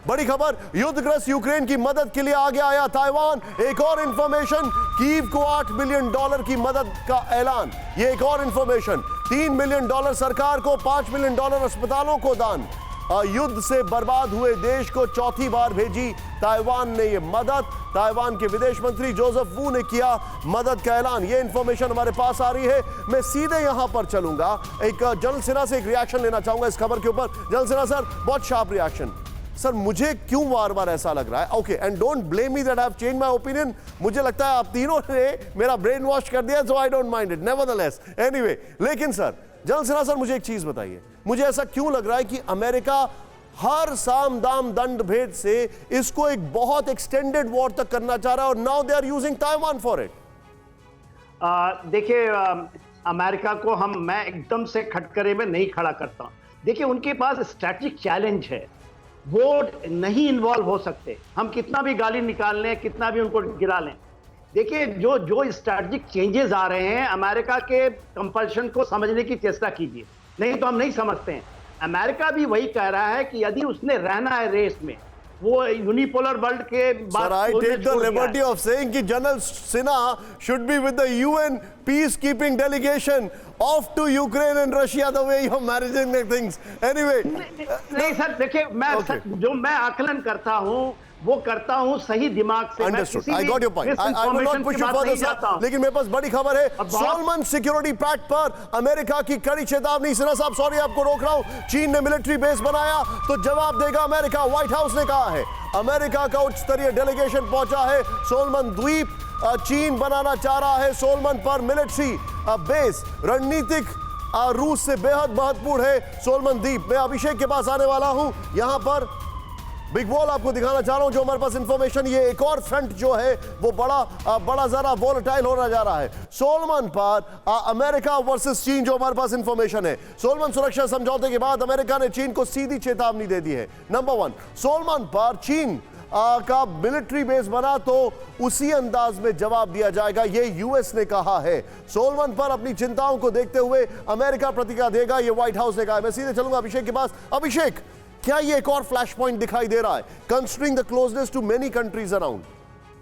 बड़ी खबर, युद्धग्रस्त यूक्रेन की मदद के लिए आगे आया ताइवान। एक और इंफॉर्मेशन, कीव को $8 बिलियन की मदद का ऐलान। ये एक और इंफॉर्मेशन, $3 बिलियन सरकार को, $5 बिलियन अस्पतालों को दान। युद्ध से बर्बाद हुए देश को चौथी बार भेजी ताइवान ने ये मदद। ताइवान के विदेश मंत्री जोसेफ वू ने किया मदद का ऐलान। ये इंफॉर्मेशन हमारे पास आ रही है। मैं सीधे यहां पर चलूंगा, एक जनरल सिन्हा से एक रिएक्शन लेना चाहूंगा इस खबर के ऊपर। जनरल सिन्हा सर, बहुत शार्प रिएक्शन। सर, मुझे क्यों बार बार ऐसा लग रहा है, okay, and don't blame me that I have change my opinion, मुझे लगता है आप तीनों ने मेरा ब्रेन वॉश कर दिया, so I don't mind it nevertheless. Anyway, लेकिन सर, जनरल सिन्हा सर, मुझे एक चीज बताइए, मुझे ऐसा क्यों लग रहा है कि अमेरिका हर साम दाम दंड भेद से इसको एक बहुत एक्सटेंडेड वॉर तक करना चाह रहा है, और now they are using Taiwan for it? देखिए, अमेरिका को मैं एकदम से खटकरे में नहीं खड़ा करता। देखिए, उनके पास स्ट्रैटेजिक चैलेंज है, वो नहीं इन्वॉल्व हो सकते। हम कितना भी गाली निकाल लें, कितना भी उनको गिरा लें, देखिए जो स्ट्रैटेजिक चेंजेस आ रहे हैं, अमेरिका के कंपल्शन को समझने की चेष्टा कीजिए, नहीं तो हम नहीं समझते हैं। अमेरिका भी वही कह रहा है कि यदि उसने रहना है रेस में, वो यूनिपोलर वर्ल्ड के बाद, I take the liberty of saying कि general Sinha should be with the UN peacekeeping delegation off to Ukraine and Russia the way you're managing the things. Anyway, नहीं सर, देखिए, जो मैं आकलन करता हूँ वो करता हूँ सही दिमाग से। Understood. I got your point. I will not push you further, sir. लेकिन मेरे पास बड़ी खबर है, सोलमन सिक्योरिटी पैक्ट पर अमेरिका की कड़ी चेतावनी। सिन्हा साहब, सॉरी आपको रोक रहा हूं, चीन ने मिलिट्री बेस बनाया तो जवाब देगा अमेरिका, व्हाइट हाउस ने कहा है। अमेरिका का उच्च स्तरीय डेलीगेशन पहुंचा है सोलमन द्वीप, चीन बनाना चाह रहा है सोलमन पर मिलिट्री बेस। रणनीतिक रूस से बेहद महत्वपूर्ण है सोलमन द्वीप। मैं अभिषेक के पास आने वाला हूं, यहां पर बिग वॉल आपको दिखाना चाह रहा हूं जो हमारे पास इंफॉर्मेशन, ये एक और फ्रंट जो है वो बड़ा जरा वोलेटाइल होना जा रहा है। सोलमन पर अमेरिका वर्सेस चीन जो हमारे पास इंफॉर्मेशन है, सोलमन सुरक्षा समझौते के बाद अमेरिका ने चीन को सीधी चेतावनी दे दी है। नंबर 1, सोलमन पर चीन का मिलिट्री बेस बना तो उसी अंदाज में जवाब दिया जाएगा, ये यूएस ने कहा है। सोलमन पर अपनी चिंताओं को देखते हुए अमेरिका प्रतिक्रिया देगा, ये व्हाइट हाउस ने कहा है। मैं सीधे चलूंगा अभिषेक के पास। अभिषेक, क्या ये एक और फ्लैश पॉइंट दिखाई दे रहा है, considering the closeness to many countries around?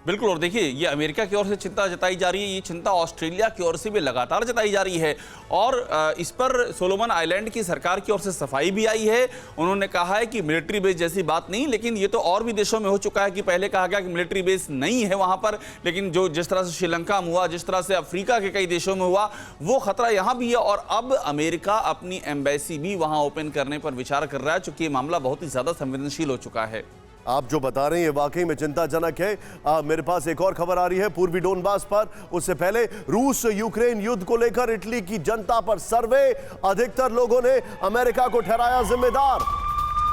बिल्कुल, और देखिए, ये अमेरिका की ओर से चिंता जताई जा रही है, ये चिंता ऑस्ट्रेलिया की ओर से भी लगातार जताई जा रही है, और इस पर सोलोमन आइलैंड की सरकार की ओर से सफाई भी आई है। उन्होंने कहा है कि मिलिट्री बेस जैसी बात नहीं, लेकिन ये तो और भी देशों में हो चुका है कि पहले कहा गया कि मिलिट्री बेस नहीं है वहां पर, लेकिन जिस तरह से श्रीलंका में हुआ, जिस तरह से अफ्रीका के कई देशों में हुआ, वो खतरा यहां भी है। और अब अमेरिका अपनी एम्बेसी भी वहां ओपन करने पर विचार कर रहा है, चूंकि ये मामला बहुत ही ज्यादा संवेदनशील हो चुका है। आप जो बता रहे हैं ये वाकई में चिंताजनक है। मेरे पास एक और खबर आ रही है पूर्वी डोनबास पर। उससे पहले रूस यूक्रेन युद्ध को लेकर इटली की जनता पर सर्वे, अधिकतर लोगों ने अमेरिका को ठहराया जिम्मेदार।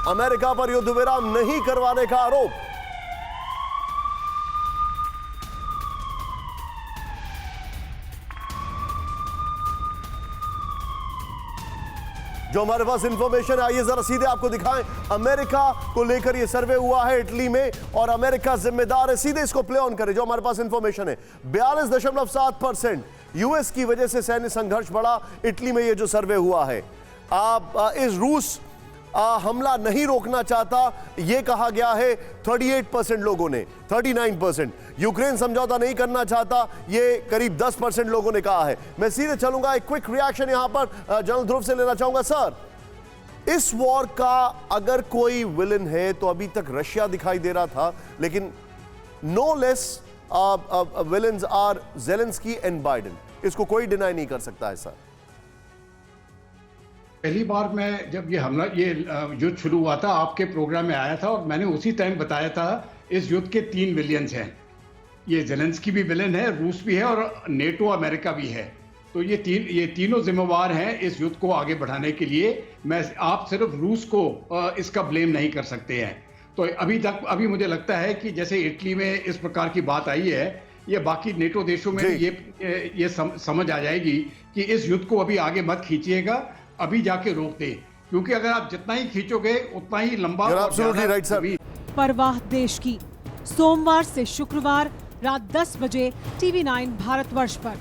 अमेरिका पर युद्ध विराम नहीं करवाने का आरोप। जो हमारे पास इंफॉर्मेशन है, आइए जरा सीधे आपको दिखाएं। अमेरिका को लेकर यह सर्वे हुआ है इटली में, और अमेरिका जिम्मेदार है। सीधे इसको प्ले ऑन करें, जो हमारे पास इंफॉर्मेशन है। 42.7% यूएस की वजह से सैन्य संघर्ष बढ़ा इटली में, यह जो सर्वे हुआ है। इस रूस हमला नहीं रोकना चाहता, यह कहा गया है 38% लोगों ने, 39%। यूक्रेन समझौता नहीं करना चाहता, यह करीब 10% लोगों ने कहा है। मैं सीधे चलूंगा, एक क्विक रिएक्शन यहां पर जनरल ध्रुव से लेना चाहूंगा। सर, इस वॉर का अगर कोई विलन है तो अभी तक रशिया दिखाई दे रहा था, लेकिन no less villains are Zelensky and Biden. इसको कोई डिनाई नहीं कर सकता है। सर, पहली बार मैं जब ये हमला, ये युद्ध शुरू हुआ था, आपके प्रोग्राम में आया था, और मैंने उसी टाइम बताया था इस युद्ध के 3 विलियंस हैं। ये ज़ेलेंस्की भी विलन है, रूस भी है, और नेटो अमेरिका भी है। तो ये तीनों जिम्मेवार हैं इस युद्ध को आगे बढ़ाने के लिए। आप सिर्फ रूस को इसका ब्लेम नहीं कर सकते हैं। तो अभी मुझे लगता है कि जैसे इटली में इस प्रकार की बात आई है, ये बाकी नेटो देशों में ये समझ आ जाएगी कि इस युद्ध को अभी आगे मत खींचिएगा, अभी जाके रोक दे, क्योंकि अगर आप जितना ही खींचोगे उतना ही लंबा। परवाह देश की, सोमवार से शुक्रवार रात 10 बजे TV9 भारतवर्ष पर।